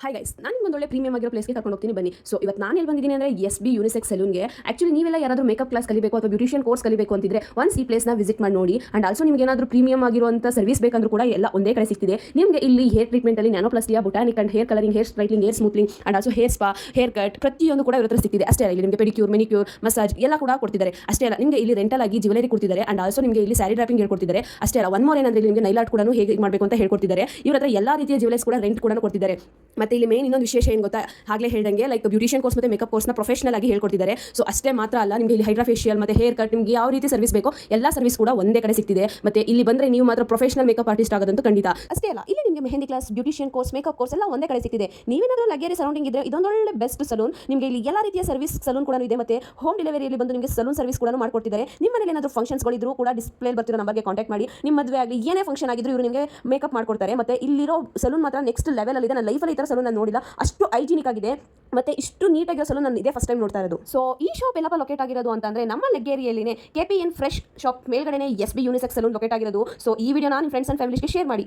Hi guys, ನಾನು ನಿಮ್ಗೊಂದು ಒಳ್ಳೆ ಪ್ರೀಮಿಯಂ ಆಗಿರೋ ಪ್ಲೇಸ್ಗೆ ಕರ್ಕೊಂಡು ಹೋಗ್ತೀನಿ ಬನ್ನಿ. ಸೊ ಇವತ್ತು ನಾನು ಎಲ್ಲಿ ಬಂದಿದ್ದೀನಿ ಅಂದರೆ SB ಯೂನಿಸೆಕ್ಸ್ ಸಲೂನ್ಗೆ. ಆಕ್ಚುಲಿ ನೀವೆಲ್ಲ ಯಾರಾದರೂ ಮೇಕಪ್ ಕ್ಲಾಸ್ ಕಲಿಬೇಕು ಅಥವಾ ಬ್ಯೂಟಿಷಿಯನ್ ಕೋರ್ಸ್ ಕಲಿಬೇಕು ಅಂತಿದ್ರೆ ಒನ್ಸ್ ಈ ಪ್ಲೇಸ್ನ ವಿಸಿಟ್ ಮಾಡಿ ನೋಡಿ. ಅಂಡ್ ಆಲ್ಸೋ ನಿಮಗೆ ಏನಾದರೂ ಪ್ರೀಮಿಯಂ ಆಗಿರುವಂಥ ಸರ್ವಿಸ್ ಬೇಕಂದ್ರೂ ಕೂಡ ಎಲ್ಲ ಒಂದೇ ಕಡೆ ಸಿಗ್ತಿದೆ. ನಿಮಗೆ ಇಲ್ಲಿ ಹೇರ್ ಟ್ರೀಟ್ಮೆಂಟಲ್ಲಿ nanoplastia, botanic and hair colouring, hair straightening, hair smoothening and also hair spa, hair cut ಪ್ರತಿಯೊಂದು ಕೂಡ ಇವ್ರ ಹತ್ರ ಸಿಗ್ತಿದೆ. ಅಷ್ಟೇ ಅಲ್ಲ, ಇಲ್ಲಿ ನಿಮಗೆ ಪೆಡಿಕ್ಯೂರ್, ಮೆನಿಕ್ಯೂರ್, ಮಸಾಜ್ ಎಲ್ಲ ಕೂಡ ಕೊಡ್ತಿದ್ದಾರೆ. ಅಷ್ಟೇ ಅಲ್ಲ, ನಿಮಗೆ ಇಲ್ಲಿ ರೆಂಟಲ್ ಆಗಿ ಜ್ಯುವೆಲರಿ ಕೊಡ್ತಿದ್ದಾರೆ. ಅಂಡ್ ಆಲ್ಸೋ ನಿಮಗೆ ಇಲ್ಲಿ ಸ್ಯಾರಿ ಡ್ರಾಪಿಂಗ್ ಹೇಳ್ಕೊಡ್ತಿದ್ದಾರೆ. ಅಷ್ಟೇ ಅಲ್ಲ, ಒನ್ ಮೋರ್ ಏನಂದ್ರೆ ನಿಮಗೆ ನೈಲ್ ಆರ್ಟ್ ಕೂಡ ಹೇಗೆ ಮಾಡಬೇಕು ಅಂತ ಹೇಳ್ಕೊಡ್ತಿದ್ದಾರೆ. ಇವ್ರ ಹತ್ರ ಎಲ್ಲ ರೀತಿಯ ಜ್ಯುವೆಲರ್ಸ್ ಕೂಡ ರೆಂಟ್ ಕೂಡ ಕೊಡ್ತಿದ್ದಾರೆ. ಮತ್ತೆ ಇಲ್ಲಿ ಮೇನ್ ಇನ್ನೊಂದು ವಿಶೇಷ ಏನು ಗೊತ್ತಾ, ಆಗಲೇ ಹೇಳ್ದಂಗೆ ಲೈಕ್ ಬ್ಯೂಟಿಷಿಯನ್ ಕೋರ್ಸ್ ಮತ್ತು ಮೇಕಪ್ ಕೋರ್ಸ್ನ ಪ್ರೊಫೆಷನಲ್ ಆಗಿ ಹೇಳ್ಕೊಡ್ತಿದ್ದಾರೆ. ಸೊ ಅಷ್ಟೇ ಮಾತ್ರ ಅಲ್ಲ, ನಿಮಗೆ ಇಲ್ಲಿ ಹೈಡ್ರಾ ಫೇಶಿಯಲ್ ಮತ್ತು ಹೇರ್ ಕಟ್, ನಿಮಗೆ ಯಾವ ರೀತಿ ಸರ್ವಿಸ್ ಬೇಕೋ ಎಲ್ಲ ಸರ್ವಿಸ್ ಕೂಡ ಒಂದೇ ಕಡೆ ಸಿಗ್ತಿದೆ. ಮತ್ತೆ ಇಲ್ಲಿ ಬಂದರೆ ನೀವು ಮಾತ್ರ ಪ್ರೊಫೆಷನಲ್ ಮೇಕಪ್ ಆರ್ಟಿಸ್ಟ್ ಆಗೋದಂತೂ ಖಂಡಿತ. ಅಷ್ಟೇ ಅಲ್ಲ, ಇಲ್ಲಿ ನಿಮಗೆ mehndi class, beautician course, makeup course ಎಲ್ಲ ಒಂದೇ ಕಡೆ ಸಿಗ್ತಿದೆ. ನೀವೇನಾದರೂ ಲಗ್ಗೆರೆ ಸರೌಂಡಿಂಗ್ ಇದ್ರೆ ಇದೊಂದೊಳ್ಳೆ ಬೆಸ್ಟ್ ಸಲೂನ್. ನಿಮಗೆ ಇಲ್ಲಿ ಎಲ್ಲ ರೀತಿಯ ಸರ್ವಿಸ್ ಸಲೂನ್ ಕೂಡ ಇದೆ. ಮತ್ತೆ ಹೋಮ್ ಡೆಲಿವರಿಯಲ್ಲಿ ಬಂದು ನಿಮಗೆ ಸಲೂನ್ ಸರ್ವಿಸ್ ಕೂಡ ಮಾಡ್ಕೊಡ್ತಿದ್ದಾರೆ. ನಿಮ್ಮ ಮನೇಲಿ ಏನಾದರೂ ಫಂಕ್ಷನ್ಸ್ಗಳಿದ್ರು ಕೂಡ ಡಿಸ್ಪ್ಲೇ ಬರ್ತಿರೋ ನಂಬರ್ಗೆ ಕಾಂಟ್ಯಾಕ್ಟ್ ಮಾಡಿ. ನಿಮ್ಮ ಮದುವೆ ಆಗಲಿ ಏನೇ ಫಂಕ್ಷನ್ ಆಗಿದ್ರು ಇವರು ನಿಮಗೆ ಮೇಕಪ್ ಮಾಡ್ಕೊಡ್ತಾರೆ. ಮತ್ತೆ ಇಲ್ಲಿರೋ ಸಲೂನ್ ಮಾತ್ರ ನೆಕ್ಸ್ಟ್ ಲೆವೆಲ್ ಅಲ್ಲಿ ಇದೆ. ನನ್ನ ಲೈಫಲ್ಲಿ ಈ ಥರ ಸಲೂನ್ ನಾನು ನೋಡಿಲ್ಲ, ಅಷ್ಟು ಹೈಜಿನಿಕ್ ಆಗಿದೆ ಮತ್ತೆ ಇಷ್ಟು ನೀಟಾಗಿರೋ ಸಲೂನ್ ನಾನು ಇದೇ ಫಸ್ಟ್ ಟೈಮ್ ನೋಡ್ತಾ ಇರೋದು. ಸೊ ಈ ಶಾಪ್ ಎಲ್ಲಪ್ಪ ಲೊಕೇಟ್ ಆಗಿರೋದು ಅಂತಂದ್ರೆ ನಮ್ಮ ಲಗ್ಗೇರಿಯಲ್ಲಿನೇ KPN ಫ್ರೆಶ್ ಶಾಪ್ ಮೇಲ್ಗಡೆನೆ SB ಯೂನಿಸೆಕ್ಸ್ ಸಲೂನ್ ಲೊಕೇಟ್ ಆಗಿರೋದು. ಸೊ ಈ ವಿಡಿಯೋನ ನಿಮ್ಮ ಫ್ರೆಂಡ್ಸ್ ಅಂಡ್ ಫ್ಯಾಮಿಲಿಗೆ ಶೇರ್ ಮಾಡಿ.